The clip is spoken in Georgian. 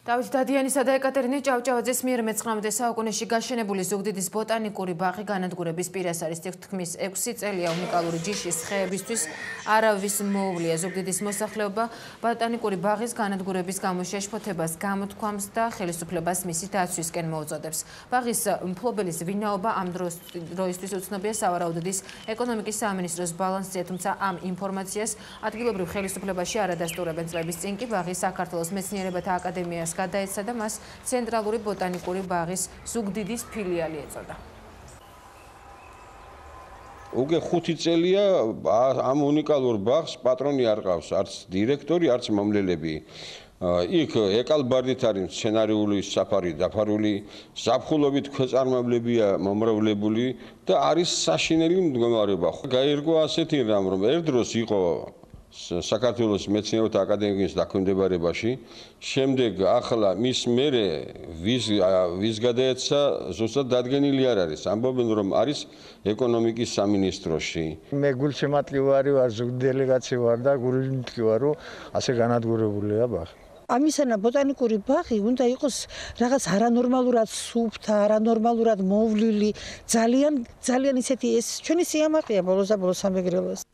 დავით დადიანისა და ეკატერინე ჭავჭავაძის მიერ მე-19 საუკუნეში გაშენებული ზუგდიდის ბოტანიკური ბაღი განადგურების პირას არის. თითქმის 6 წელია უნიკალური ჯიშის ხეებისთვის არავის მოუვლია. ზუგდიდის მოსახლეობა ბოტანიკური ბაღის განადგურების გამო შეშფოთებას გამოთქვამს და ხელისუფლებას მისი დაცვისკენ მოუწოდებს. ბაღის მფლობელის ვინაობა ამ დროისთვის უცნობია. სავარაუდოდ ის ეკონომიკის სამინისტროს ბალანსია, თუმცა ამ ინფორმაციას ადგილობრივ ხელისუფლებაში არ ადასტურებენ. წლების წინ კი ბაღი საქართველოს მეცნიერებათა აკადემიას გადაეცა და მას ცენტრალური ბოტანიკური ბაღის ზუგდიდის ფილიალი ეწოდა. უკვე 5 წელია ამ უნიკალურ ბაღს პატრონი არ ყავს, არც დირექტორი, არც მომლელები. იქ ეკალბარდით არის სცენარიული საფარი დაფარული, ზაფხულობით ქვეწარმავლებია მომრავლებული და არის საშინელი მდგომარეობა. გაირკვა ასეთი რამ, რომ ერთ დროს იყო საქართველოს მეცნიერებათა აკადემიის დაქვემდებარებაში, შემდეგ ახლა მის მერე ვის გადაეცა ზუსტად დადგენილი არ არის. ამბობენ რომ არის ეკონომიკის სამინისტროში. მე გულშემატკივარი ვარ, ზუგდიდი დელეგაცია ვარ და გურიელი მტკივარ, რომ ასე განადგურებულია ბაღი. ამისანა ბოტანიკური ბაღი უნდა იყოს რაღაც არანორმალურად სუფთა, არანორმალურად მოვლილი, ძალიან ისეთი ეს ჩვენი სიამაყეა ბოლოს და ბოლოს სამეგრელოს.